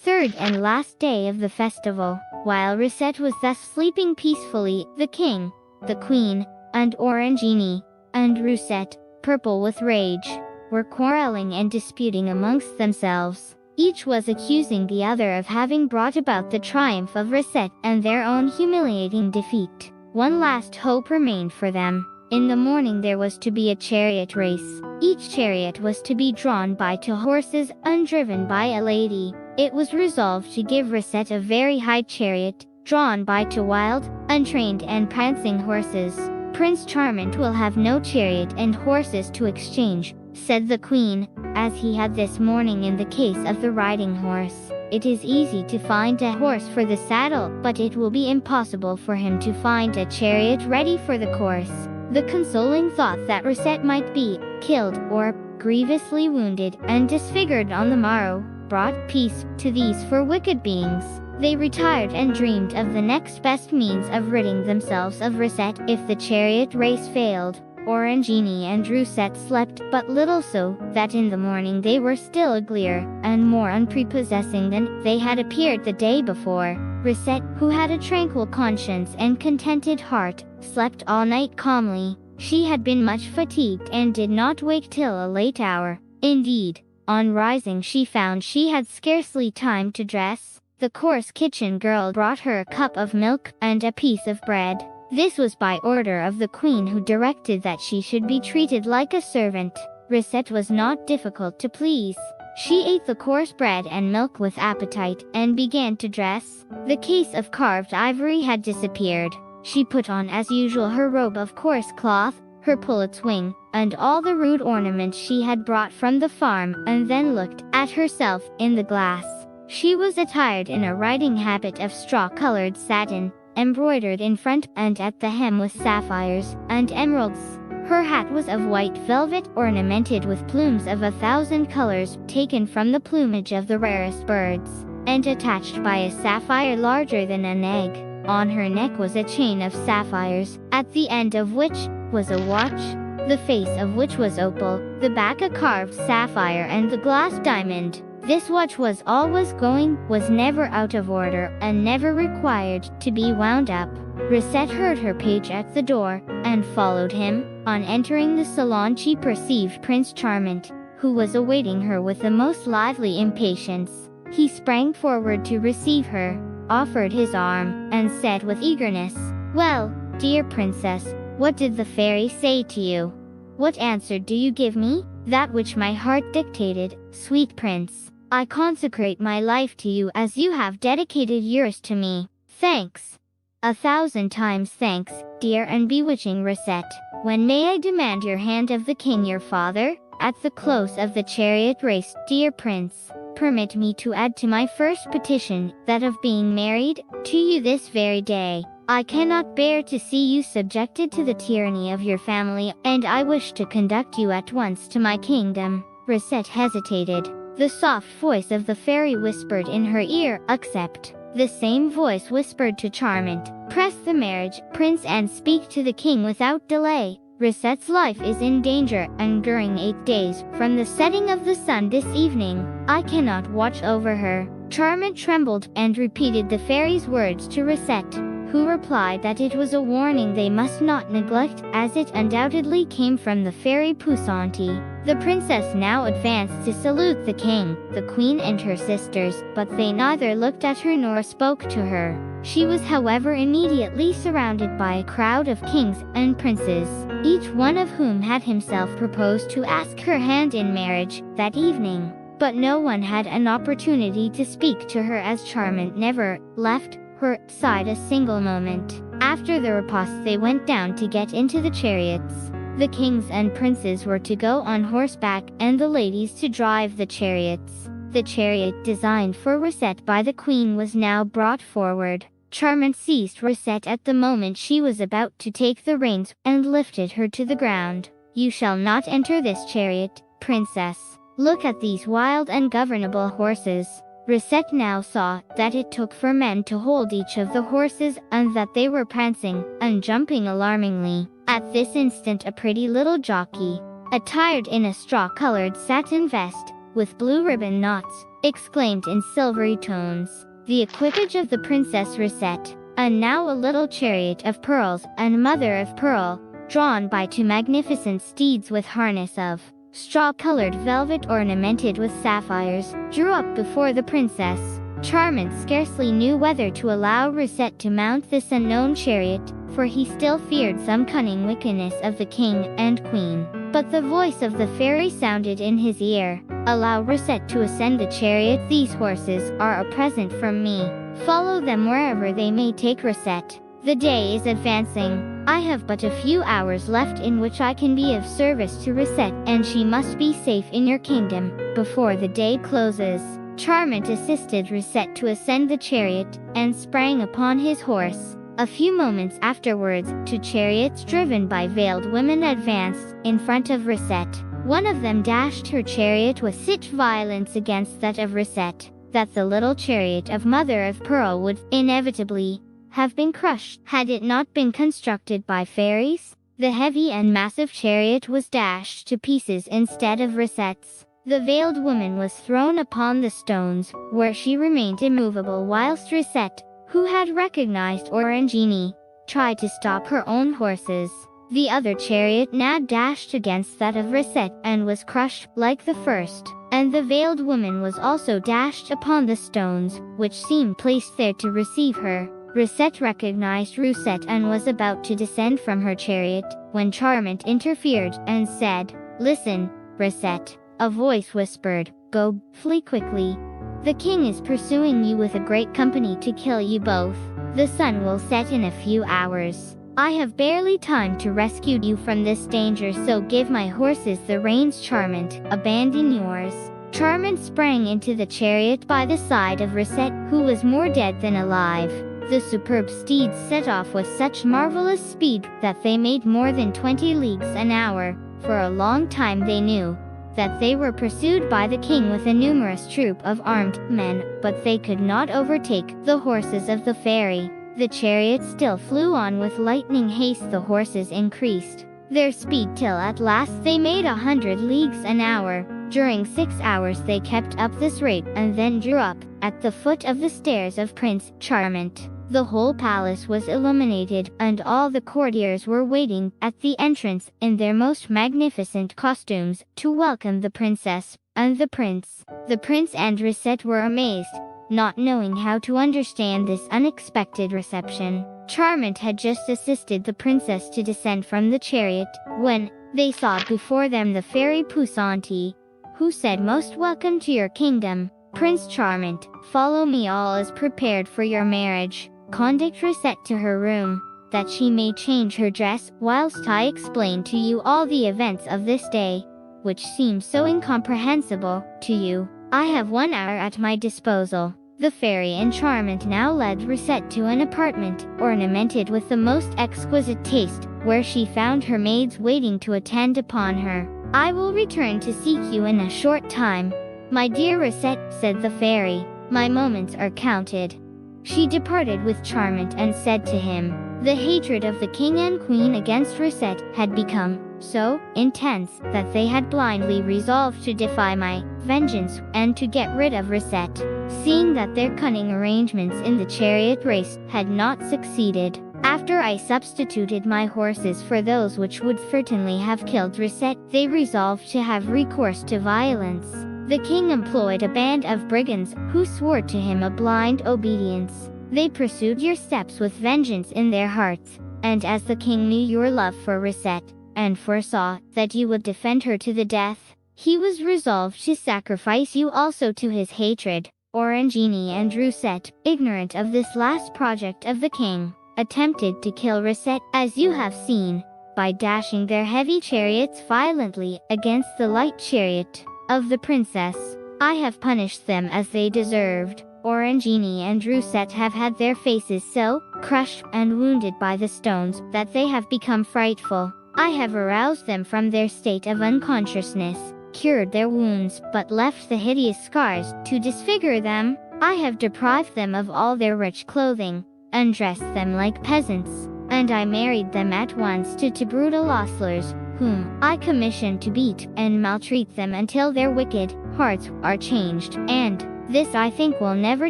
third and last day of the festival. While Rosette was thus sleeping peacefully, the king, the queen, and Orangini, and Rosette, purple with rage, were quarreling and disputing amongst themselves. Each was accusing the other of having brought about the triumph of Rosette and their own humiliating defeat. One last hope remained for them. In the morning there was to be a chariot race. Each chariot was to be drawn by 2 horses and driven by a lady. It was resolved to give Rosette a very high chariot, drawn by 2 wild, untrained and prancing horses. Prince Charmant will have no chariot and horses to exchange, said the queen, as he had this morning in the case of the riding horse. It is easy to find a horse for the saddle, but it will be impossible for him to find a chariot ready for the course. The consoling thought that Rosette might be killed or grievously wounded and disfigured on the morrow brought peace to these 4 wicked beings. They retired and dreamed of the next best means of ridding themselves of Rosette if the chariot race failed. Orangini and Rosette slept but little, so that in the morning they were still uglier and more unprepossessing than they had appeared the day before. Rosette, who had a tranquil conscience and contented heart, slept all night calmly. She had been much fatigued and did not wake till a late hour. Indeed, on rising she found she had scarcely time to dress. The coarse kitchen girl brought her a cup of milk and a piece of bread. This was by order of the queen, who directed that she should be treated like a servant. Rosette was not difficult to please. She ate the coarse bread and milk with appetite and began to dress. The case of carved ivory had disappeared. She put on as usual her robe of coarse cloth, her pullet's wing, and all the rude ornaments she had brought from the farm, and then looked at herself in the glass. She was attired in a riding habit of straw-colored satin, embroidered in front and at the hem with sapphires and emeralds. Her hat was of white velvet ornamented with plumes of 1,000 colors taken from the plumage of the rarest birds, and attached by a sapphire larger than an egg. On her neck was a chain of sapphires, at the end of which was a watch, the face of which was opal, the back a carved sapphire and the glass diamond. This watch was always going, was never out of order, and never required to be wound up. Rosette heard her page at the door, and followed him. On entering the salon she perceived Prince Charmant, who was awaiting her with the most lively impatience. He sprang forward to receive her, offered his arm, and said with eagerness, "Well, dear princess, what did the fairy say to you? What answer do you give me?" "That which my heart dictated, sweet prince. I consecrate my life to you as you have dedicated yours to me." "Thanks. 1,000 times thanks, dear and bewitching Rosette. When may I demand your hand of the king your father?" "At the close of the chariot race, dear prince. Permit me to add to my first petition, that of being married to you this very day. I cannot bear to see you subjected to the tyranny of your family, and I wish to conduct you at once to my kingdom." Rosette hesitated. The soft voice of the fairy whispered in her ear, "Accept." The same voice whispered to Charmant, "Press the marriage, prince, and speak to the king without delay. Rosette's life is in danger, and during 8 days, from the setting of the sun this evening, I cannot watch over her." Charmant trembled and repeated the fairy's words to Rosette, who replied that it was a warning they must not neglect, as it undoubtedly came from the fairy Poussanti. The princess now advanced to salute the king, the queen and her sisters, but they neither looked at her nor spoke to her. She was however immediately surrounded by a crowd of kings and princes, each one of whom had himself proposed to ask her hand in marriage that evening. But no one had an opportunity to speak to her, as Charmant never left her side a single moment. After the repast they went down to get into the chariots. The kings and princes were to go on horseback and the ladies to drive the chariots. The chariot designed for Rosette by the queen was now brought forward. Charmant seized Rosette at the moment she was about to take the reins and lifted her to the ground. "You shall not enter this chariot, princess. Look at these wild and ungovernable horses." Rosette now saw that it took 4 men to hold each of the horses, and that they were prancing and jumping alarmingly. At this instant a pretty little jockey, attired in a straw-colored satin vest, with blue ribbon knots, exclaimed in silvery tones, "the equipage of the Princess Rosette, and now a little chariot of pearls and mother of pearl, drawn by 2 magnificent steeds with harness of straw-colored velvet ornamented with sapphires, drew up before the princess." Charmant scarcely knew whether to allow Rosette to mount this unknown chariot, for he still feared some cunning wickedness of the king and queen. But the voice of the fairy sounded in his ear, "Allow Rosette to ascend the chariot. These horses are a present from me. Follow them wherever they may take Rosette. The day is advancing. I have but a few hours left in which I can be of service to Rosette, and she must be safe in your kingdom before the day closes." Charmant assisted Rosette to ascend the chariot, and sprang upon his horse. A few moments afterwards, 2 chariots driven by veiled women advanced in front of Rosette. One of them dashed her chariot with such violence against that of Rosette, that the little chariot of Mother of Pearl would inevitably have been crushed had it not been constructed by fairies. The heavy and massive chariot was dashed to pieces instead of Rosette's. The veiled woman was thrown upon the stones, where she remained immovable whilst Rosette, who had recognized Orangini, tried to stop her own horses. The other chariot now dashed against that of Rosette and was crushed like the first, and the veiled woman was also dashed upon the stones, which seemed placed there to receive her. Rosette recognized Rosette and was about to descend from her chariot, when Charmant interfered and said, "Listen, Rosette." A voice whispered, "Go, flee quickly. The king is pursuing you with a great company to kill you both. The sun will set in a few hours. I have barely time to rescue you from this danger, so give my horses the reins, Charmant. Abandon yours." Charmant sprang into the chariot by the side of Rosette, who was more dead than alive. The superb steeds set off with such marvelous speed that they made more than 20 leagues an hour. For a long time they knew that they were pursued by the king with a numerous troop of armed men, but they could not overtake the horses of the fairy. The chariot still flew on with lightning haste. The horses increased their speed till at last they made 100 leagues an hour. During 6 hours they kept up this rate and then drew up at the foot of the stairs of Prince Charmant. The whole palace was illuminated, and all the courtiers were waiting at the entrance in their most magnificent costumes to welcome the princess and the prince. The prince and Rosette were amazed, not knowing how to understand this unexpected reception. Charmant had just assisted the princess to descend from the chariot, when they saw before them the fairy Poussanti, who said, "Most welcome to your kingdom, Prince Charmant. Follow me. All is prepared for your marriage. Conduct Rosette to her room, that she may change her dress, whilst I explain to you all the events of this day, which seem so incomprehensible to you. I have 1 hour at my disposal." The fairy and Charmant now led Rosette to an apartment, ornamented with the most exquisite taste, where she found her maids waiting to attend upon her. "I will return to seek you in a short time, my dear Rosette," said the fairy. "My moments are counted." She departed with Charmant and said to him, the hatred of the king and queen against Rosette had become so intense that they had blindly resolved to defy my vengeance and to get rid of Rosette. Seeing that their cunning arrangements in the chariot race had not succeeded, after I substituted my horses for those which would certainly have killed Rosette, they resolved to have recourse to violence. The king employed a band of brigands, who swore to him a blind obedience. They pursued your steps with vengeance in their hearts, and as the king knew your love for Rosette, and foresaw that you would defend her to the death, he was resolved to sacrifice you also to his hatred. Orangini and Rosette, ignorant of this last project of the king, attempted to kill Rosette, as you have seen, by dashing their heavy chariots violently against the light chariot of the princess. I have punished them as they deserved. Orangini and Rosette have had their faces so crushed and wounded by the stones that they have become frightful. I have aroused them from their state of unconsciousness, cured their wounds, but left the hideous scars to disfigure them. I have deprived them of all their rich clothing, undressed them like peasants, and I married them at once to two brutal ostlers, whom I commissioned to beat and maltreat them until their wicked hearts are changed, and this I think will never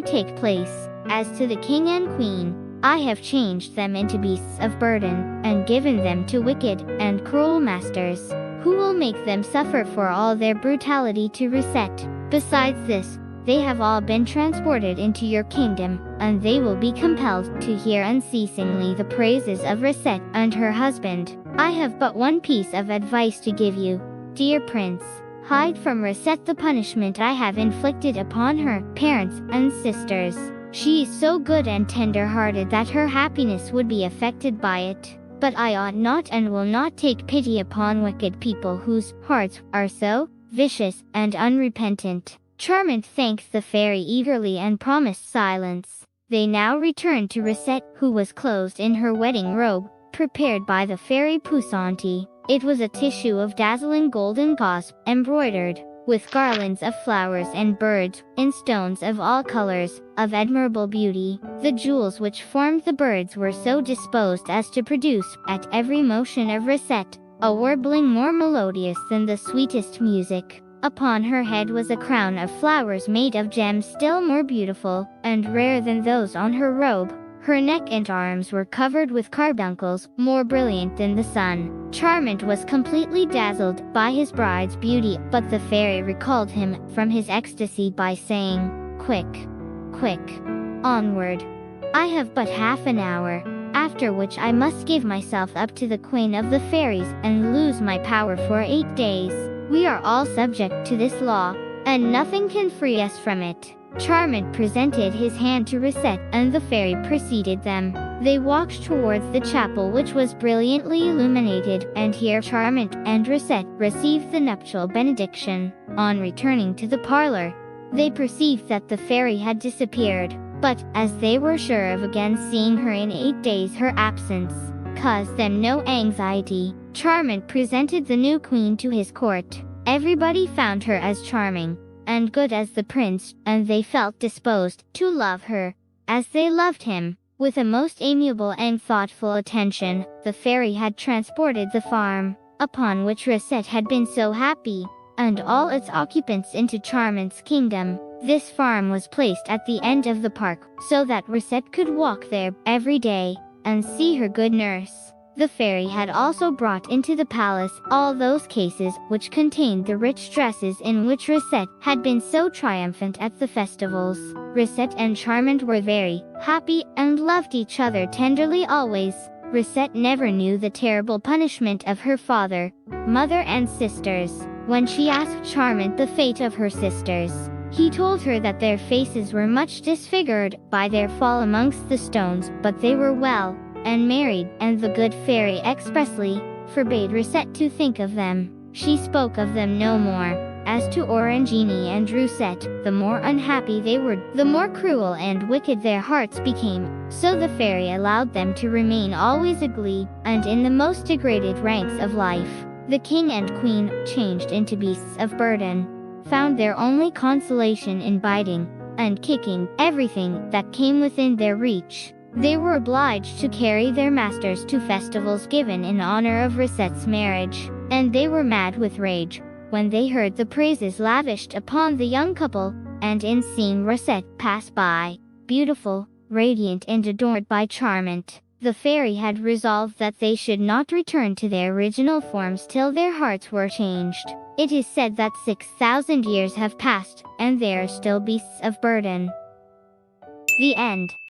take place. As to the king and queen, I have changed them into beasts of burden, and given them to wicked and cruel masters, who will make them suffer for all their brutality to Rosette. Besides this, they have all been transported into your kingdom, and they will be compelled to hear unceasingly the praises of Rosette and her husband. I have but one piece of advice to give you, dear prince. Hide from Rosette the punishment I have inflicted upon her parents and sisters. She is so good and tender-hearted that her happiness would be affected by it. But I ought not and will not take pity upon wicked people whose hearts are so vicious and unrepentant. Charmant thanked the fairy eagerly and promised silence. They now returned to Rosette, who was clothed in her wedding robe, prepared by the fairy Poussanti. It was a tissue of dazzling golden gauze, embroidered with garlands of flowers and birds, in stones of all colors, of admirable beauty. The jewels which formed the birds were so disposed as to produce, at every motion of Rosette, a warbling more melodious than the sweetest music. Upon her head was a crown of flowers made of gems still more beautiful and rare than those on her robe. Her neck and arms were covered with carbuncles, more brilliant than the sun. Charmant was completely dazzled by his bride's beauty, but the fairy recalled him from his ecstasy by saying, "Quick, quick, onward. I have but half an hour, after which I must give myself up to the queen of the fairies and lose my power for 8 days. We are all subject to this law, and nothing can free us from it." Charmant presented his hand to Rosette, and the fairy preceded them. They walked towards the chapel, which was brilliantly illuminated, and here Charmant and Rosette received the nuptial benediction. On returning to the parlor, they perceived that the fairy had disappeared, but, as they were sure of again seeing her in 8 days, her absence caused them no anxiety. Charmant presented the new queen to his court. Everybody found her as charming and good as the prince, and they felt disposed to love her as they loved him. With a most amiable and thoughtful attention, the fairy had transported the farm, upon which Rosette had been so happy, and all its occupants into Charmant's kingdom. This farm was placed at the end of the park, so that Rosette could walk there every day and see her good nurse. The fairy had also brought into the palace all those cases which contained the rich dresses in which Rosette had been so triumphant at the festivals. Rosette and Charmant were very happy and loved each other tenderly always. Rosette never knew the terrible punishment of her father, mother and sisters. When she asked Charmant the fate of her sisters, he told her that their faces were much disfigured by their fall amongst the stones, but they were well and married, and the good fairy expressly forbade Rosette to think of them. She spoke of them no more. As to Orangini and Rosette, the more unhappy they were, the more cruel and wicked their hearts became, so the fairy allowed them to remain always a glebe, and in the most degraded ranks of life. The king and queen, changed into beasts of burden, found their only consolation in biting and kicking everything that came within their reach. They were obliged to carry their masters to festivals given in honor of Rosette's marriage, and they were mad with rage when they heard the praises lavished upon the young couple, and in seeing Rosette pass by, beautiful, radiant and adored by Charmant. The fairy had resolved that they should not return to their original forms till their hearts were changed. It is said that 6,000 years have passed, and they are still beasts of burden. The end.